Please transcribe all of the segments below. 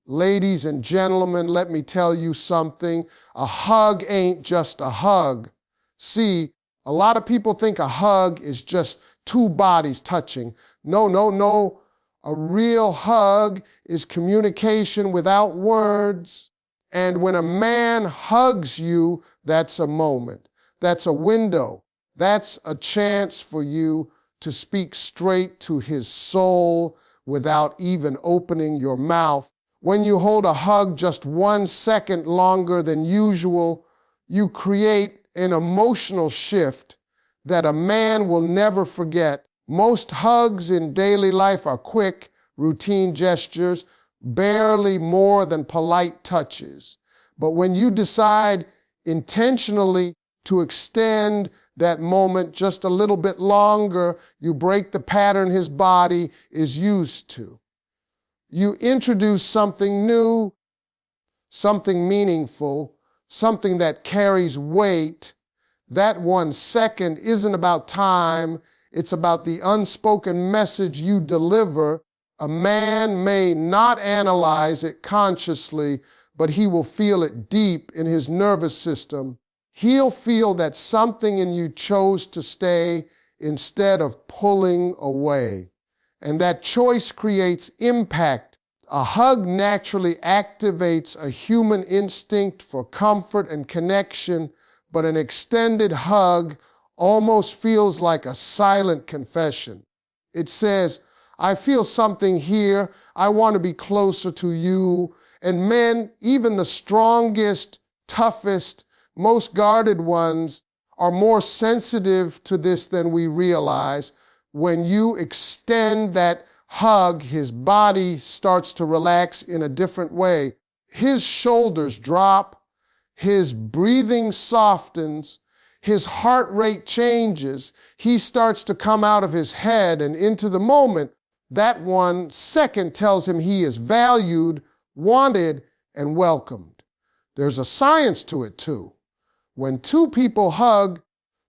Ladies and gentlemen, let me tell you something. A hug ain't just a hug. See, a lot of people think a hug is just two bodies touching. No, no, no. A real hug is communication without words. And when a man hugs you, that's a moment. That's a window. That's a chance for you to speak straight to his soul without even opening your mouth. When you hold a hug just 1 second longer than usual, you create an emotional shift that a man will never forget. Most hugs in daily life are quick, routine gestures, barely more than polite touches. But when you decide intentionally to extend that moment just a little bit longer, you break the pattern his body is used to. You introduce something new, something meaningful, something that carries weight. That 1 second isn't about time, it's about the unspoken message you deliver. A man may not analyze it consciously, but he will feel it deep in his nervous system. He'll feel that something in you chose to stay instead of pulling away. And that choice creates impact. A hug naturally activates a human instinct for comfort and connection, but an extended hug almost feels like a silent confession. It says, I feel something here. I want to be closer to you. And men, even the strongest, toughest, most guarded ones, are more sensitive to this than we realize. When you extend that hug, his body starts to relax in a different way. His shoulders drop, his breathing softens, his heart rate changes. He starts to come out of his head and into the moment. That 1 second tells him he is valued, wanted, and welcomed. There's a science to it too. When two people hug,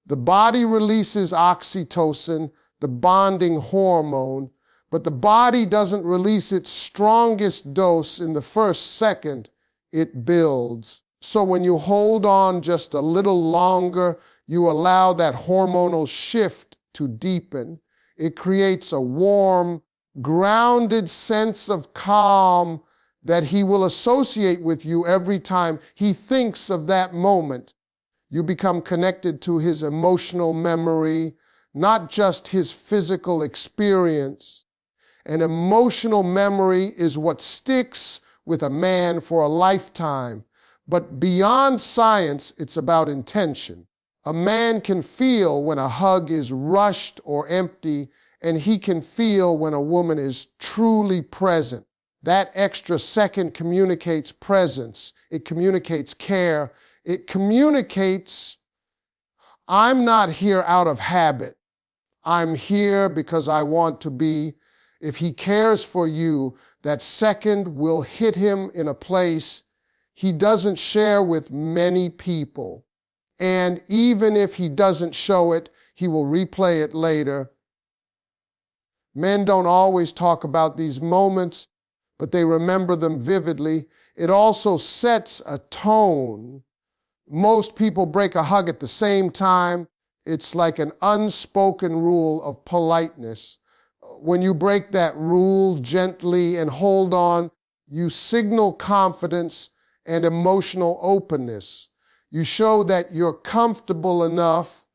the body releases oxytocin, the bonding hormone, but the body doesn't release its strongest dose in the first second. It builds. So when you hold on just a little longer, you allow that hormonal shift to deepen. It creates a warm, grounded sense of calm that he will associate with you every time he thinks of that moment. You become connected to his emotional memory, not just his physical experience. An emotional memory is what sticks with a man for a lifetime. But beyond science, it's about intention. A man can feel when a hug is rushed or empty, and he can feel when a woman is truly present. That extra second communicates presence. It communicates care. It communicates, I'm not here out of habit. I'm here because I want to be. If he cares for you, that second will hit him in a place he doesn't share with many people. And even if he doesn't show it, he will replay it later. Men don't always talk about these moments, but they remember them vividly. It also sets a tone. Most people break a hug at the same time. It's like an unspoken rule of politeness. When you break that rule gently and hold on, you signal confidence and emotional openness. You show that you're comfortable enough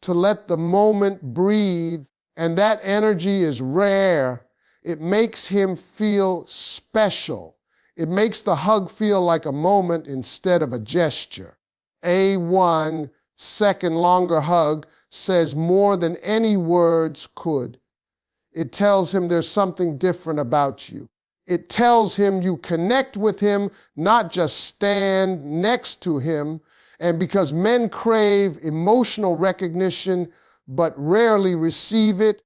to let the moment breathe, and that energy is rare. It makes him feel special. It makes the hug feel like a moment instead of a gesture. A 1 second longer hug says more than any words could. It tells him there's something different about you. It tells him you connect with him, not just stand next to him. And because men crave emotional recognition but rarely receive it,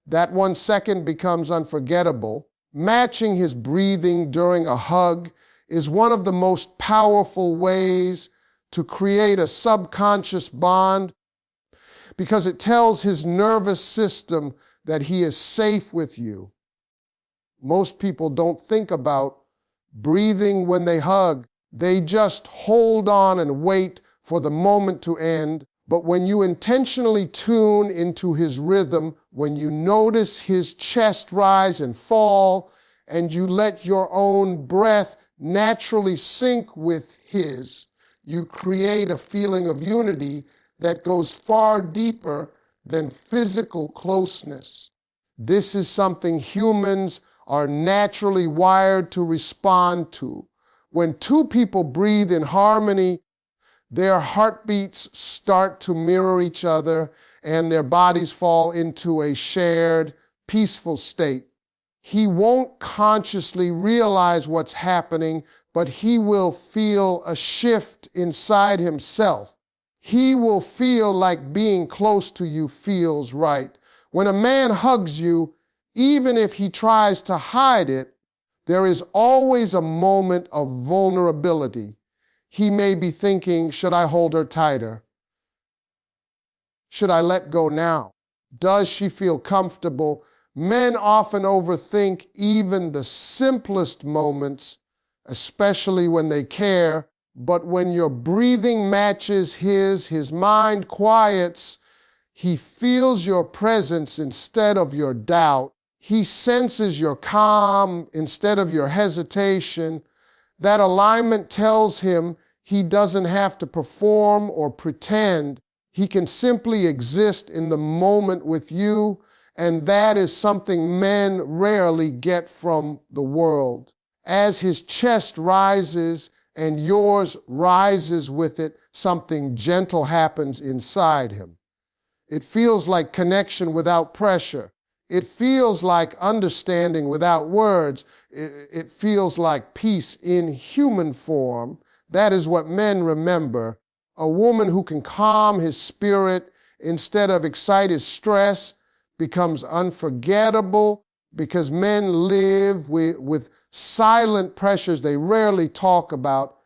that 1 second becomes unforgettable. Matching his breathing during a hug is one of the most powerful ways to create a subconscious bond, because it tells his nervous system that he is safe with you. Most people don't think about breathing when they hug. They just hold on and wait for the moment to end. But when you intentionally tune into his rhythm, when you notice his chest rise and fall, and you let your own breath naturally sync with his, you create a feeling of unity that goes far deeper than physical closeness. This is something humans are naturally wired to respond to. When two people breathe in harmony, their heartbeats start to mirror each other and their bodies fall into a shared, peaceful state. He won't consciously realize what's happening, but he will feel a shift inside himself. He will feel like being close to you feels right. When a man hugs you, even if he tries to hide it, there is always a moment of vulnerability. He may be thinking, should I hold her tighter? Should I let go now? Does she feel comfortable? Men often overthink even the simplest moments, especially when they care. But when your breathing matches his mind quiets. He feels your presence instead of your doubt. He senses your calm instead of your hesitation. That alignment tells him he doesn't have to perform or pretend. He can simply exist in the moment with you, and that is something men rarely get from the world. As his chest rises and yours rises with it, something gentle happens inside him. It feels like connection without pressure. It feels like understanding without words. It feels like peace in human form. That is what men remember. A woman who can calm his spirit instead of excite his stress becomes unforgettable because men live with silent pressures they rarely talk about.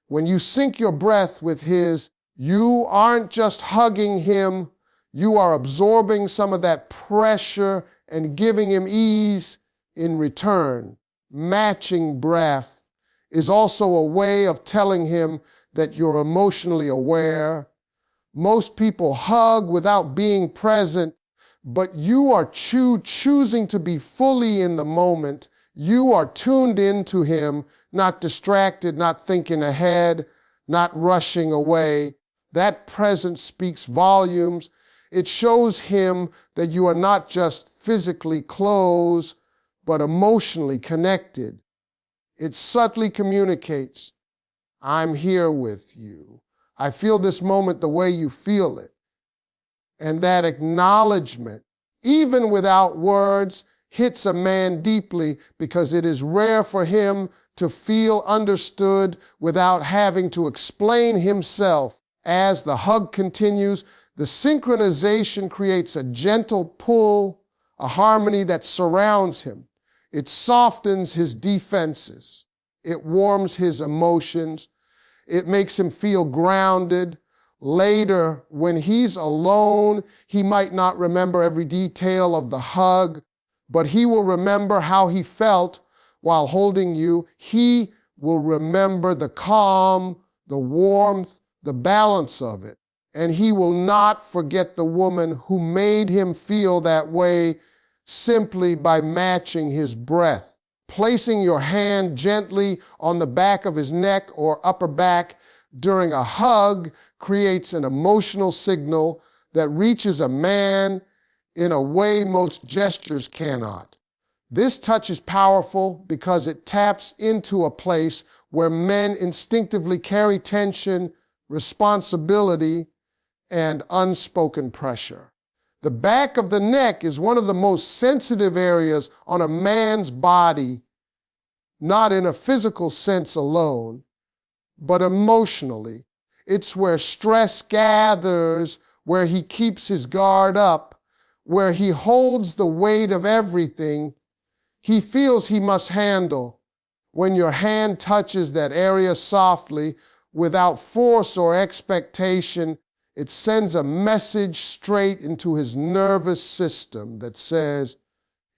When you sync your breath with his, you aren't just hugging him, you are absorbing some of that pressure and giving him ease in return. Matching breath is also a way of telling him that you're emotionally aware. Most people hug without being present, but you are choosing to be fully in the moment. You are tuned into him, not distracted, not thinking ahead, not rushing away. That presence speaks volumes. It shows him that you are not just physically close, but emotionally connected. It subtly communicates, I'm here with you. I feel this moment the way you feel it. And that acknowledgement, even without words, hits a man deeply because it is rare for him to feel understood without having to explain himself. As the hug continues, the synchronization creates a gentle pull, a harmony that surrounds him. It softens his defenses. It warms his emotions. It makes him feel grounded. Later, when he's alone, he might not remember every detail of the hug, but he will remember how he felt while holding you. He will remember the calm, the warmth, the balance of it. And he will not forget the woman who made him feel that way simply by matching his breath. Placing your hand gently on the back of his neck or upper back during a hug creates an emotional signal that reaches a man in a way most gestures cannot. This touch is powerful because it taps into a place where men instinctively carry tension, responsibility, and unspoken pressure. The back of the neck is one of the most sensitive areas on a man's body, not in a physical sense alone, but emotionally. It's where stress gathers, where he keeps his guard up, where he holds the weight of everything he feels he must handle. When your hand touches that area softly, without force or expectation, it sends a message straight into his nervous system that says,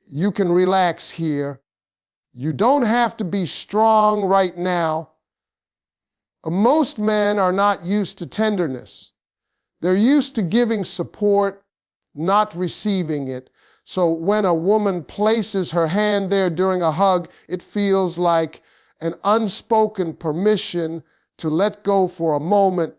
you can relax here. You don't have to be strong right now. Most men are not used to tenderness. They're used to giving support, not receiving it. So when a woman places her hand there during a hug, it feels like an unspoken permission to let go for a moment.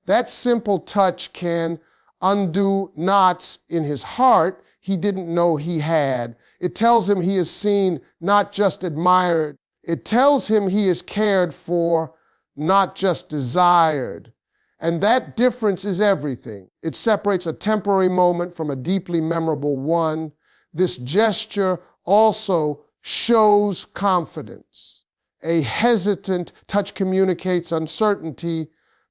That simple touch can undo knots in his heart he didn't know he had. It tells him he is seen, not just admired. It tells him he is cared for, not just desired. And that difference is everything. It separates a temporary moment from a deeply memorable one. This gesture also shows confidence. A hesitant touch communicates uncertainty,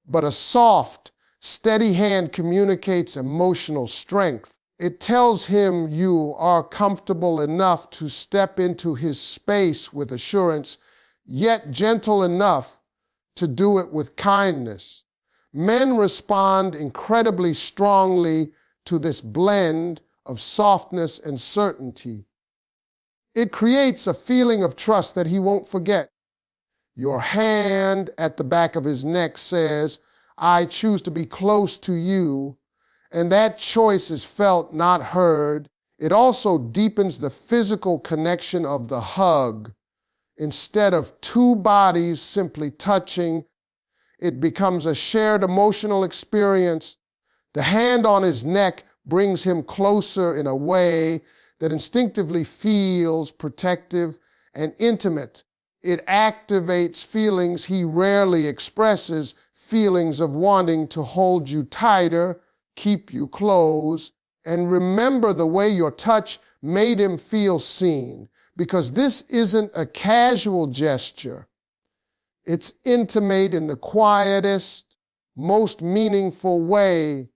but a soft, steady hand communicates emotional strength. It tells him you are comfortable enough to step into his space with assurance, yet gentle enough to do it with kindness. Men respond incredibly strongly to this blend of softness and certainty. It creates a feeling of trust that he won't forget. Your hand at the back of his neck says, I choose to be close to you, and that choice is felt, not heard. It also deepens the physical connection of the hug. Instead of two bodies simply touching, it becomes a shared emotional experience. The hand on his neck brings him closer in a way that instinctively feels protective and intimate. It activates feelings he rarely expresses, feelings of wanting to hold you tighter, keep you close, and remember the way your touch made him feel seen, because this isn't a casual gesture. It's intimate in the quietest, most meaningful way.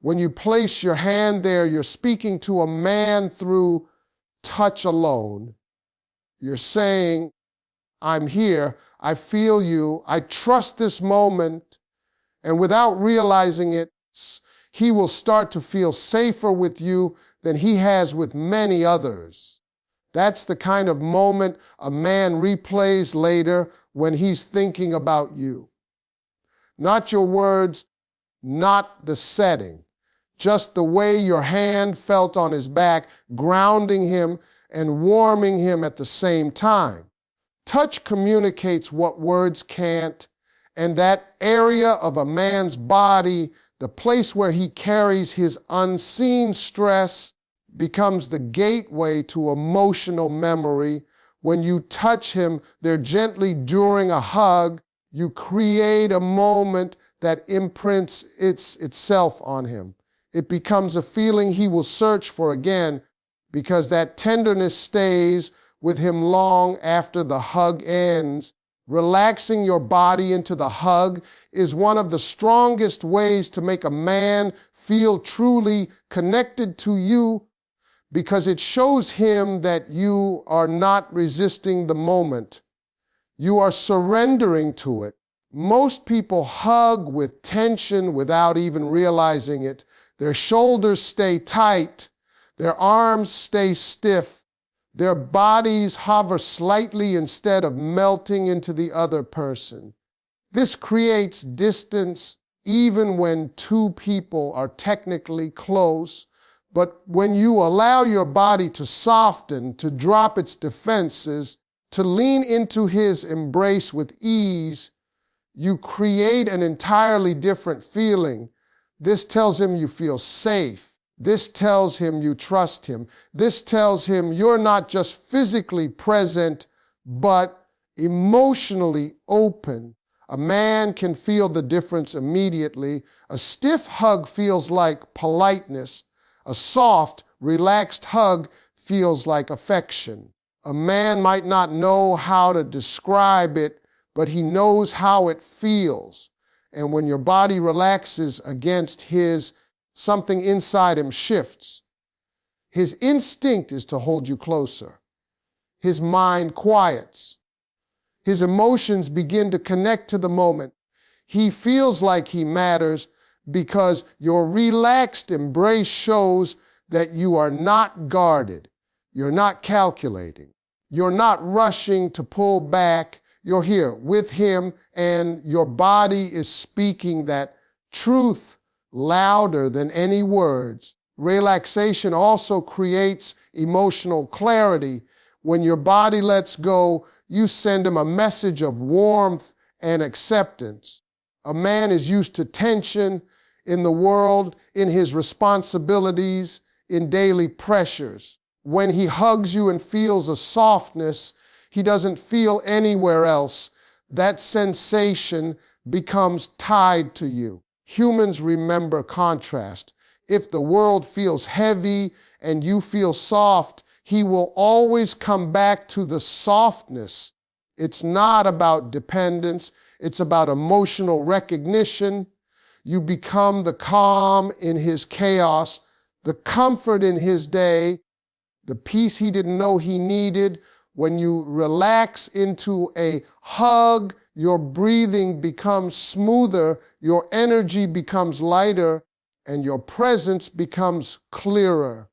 When you place your hand there, you're speaking to a man through touch alone. You're saying, I'm here, I feel you, I trust this moment, and without realizing it, he will start to feel safer with you than he has with many others. That's the kind of moment a man replays later when he's thinking about you. Not your words, not the setting, just the way your hand felt on his back, grounding him and warming him at the same time. Touch communicates what words can't, and that area of a man's body, the place where he carries his unseen stress, becomes the gateway to emotional memory. When you touch him there gently during a hug, you create a moment that imprints itself on him. It becomes a feeling he will search for again, because that tenderness stays with him long after the hug ends. Relaxing your body into the hug is one of the strongest ways to make a man feel truly connected to you, because it shows him that you are not resisting the moment. You are surrendering to it. Most people hug with tension without even realizing it. Their shoulders stay tight, their arms stay stiff, their bodies hover slightly instead of melting into the other person. This creates distance even when two people are technically close. But when you allow your body to soften, to drop its defenses, to lean into his embrace with ease, you create an entirely different feeling. This tells him you feel safe. This tells him you trust him. This tells him you're not just physically present, but emotionally open. A man can feel the difference immediately. A stiff hug feels like politeness. A soft, relaxed hug feels like affection. A man might not know how to describe it, but he knows how it feels. And when your body relaxes against his, something inside him shifts. His instinct is to hold you closer. His mind quiets. His emotions begin to connect to the moment. He feels like he matters because your relaxed embrace shows that you are not guarded. You're not calculating. You're not rushing to pull back. You're here with him, and your body is speaking that truth louder than any words. Relaxation also creates emotional clarity. When your body lets go, you send him a message of warmth and acceptance. A man is used to tension in the world, in his responsibilities, in daily pressures. When he hugs you and feels a softness he doesn't feel anywhere else, that sensation becomes tied to you. Humans remember contrast. If the world feels heavy and you feel soft, he will always come back to the softness. It's not about dependence. It's about emotional recognition. You become the calm in his chaos, the comfort in his day, the peace he didn't know he needed. When you relax into a hug, your breathing becomes smoother, your energy becomes lighter, and your presence becomes clearer.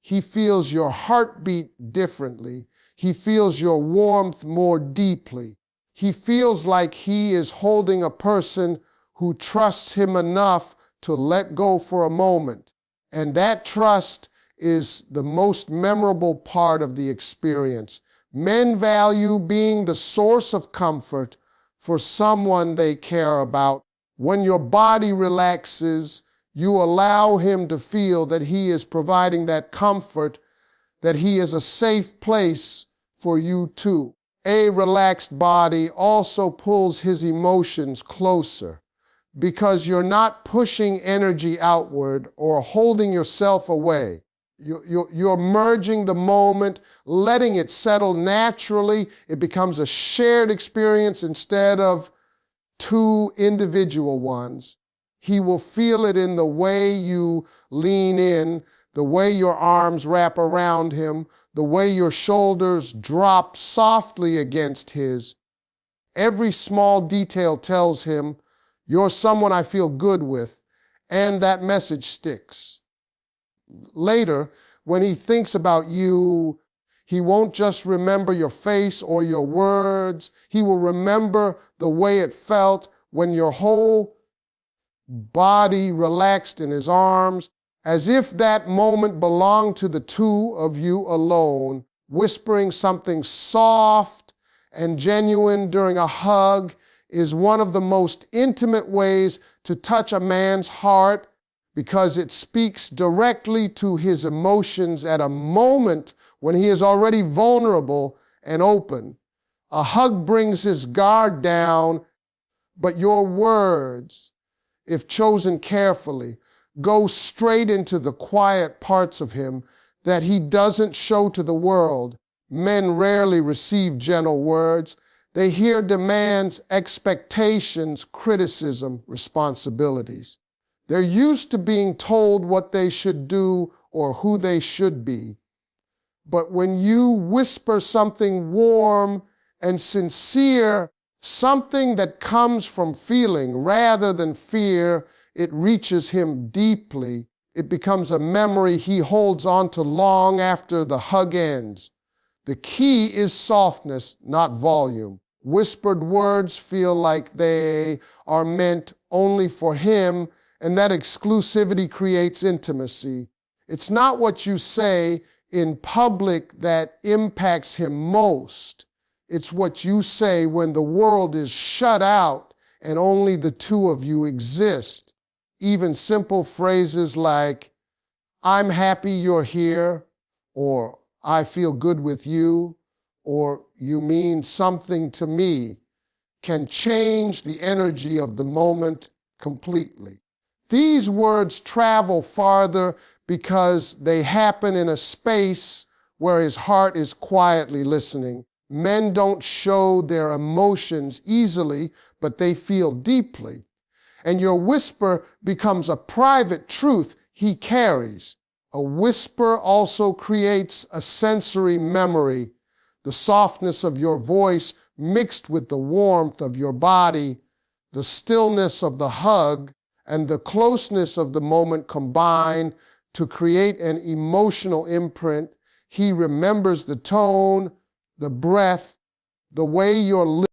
He feels your heartbeat differently. He feels your warmth more deeply. He feels like he is holding a person who trusts him enough to let go for a moment. And that trust is the most memorable part of the experience. Men value being the source of comfort for someone they care about. When your body relaxes, you allow him to feel that he is providing that comfort, that he is a safe place for you too. A relaxed body also pulls his emotions closer because you're not pushing energy outward or holding yourself away. You're merging the moment, letting it settle naturally. It becomes a shared experience instead of two individual ones. He will feel it in the way you lean in, the way your arms wrap around him, the way your shoulders drop softly against his. Every small detail tells him, you're someone I feel good with, and that message sticks. Later, when he thinks about you, he won't just remember your face or your words. He will remember the way it felt when your whole body relaxed in his arms, as if that moment belonged to the two of you alone. Whispering something soft and genuine during a hug is one of the most intimate ways to touch a man's heart, because it speaks directly to his emotions at a moment when he is already vulnerable and open. A hug brings his guard down, but your words, if chosen carefully, go straight into the quiet parts of him that he doesn't show to the world. Men rarely receive gentle words. They hear demands, expectations, criticism, responsibilities. They're used to being told what they should do or who they should be. But when you whisper something warm and sincere, something that comes from feeling rather than fear, it reaches him deeply. It becomes a memory he holds on to long after the hug ends. The key is softness, not volume. Whispered words feel like they are meant only for him, and that exclusivity creates intimacy. It's not what you say in public that impacts him most. It's what you say when the world is shut out and only the two of you exist. Even simple phrases like, I'm happy you're here, or I feel good with you, or you mean something to me, can change the energy of the moment completely. These words travel farther because they happen in a space where his heart is quietly listening. Men don't show their emotions easily, but they feel deeply. And your whisper becomes a private truth he carries. A whisper also creates a sensory memory. The softness of your voice mixed with the warmth of your body, the stillness of the hug, and the closeness of the moment combine to create an emotional imprint. He remembers the tone, the breath, the way you're living.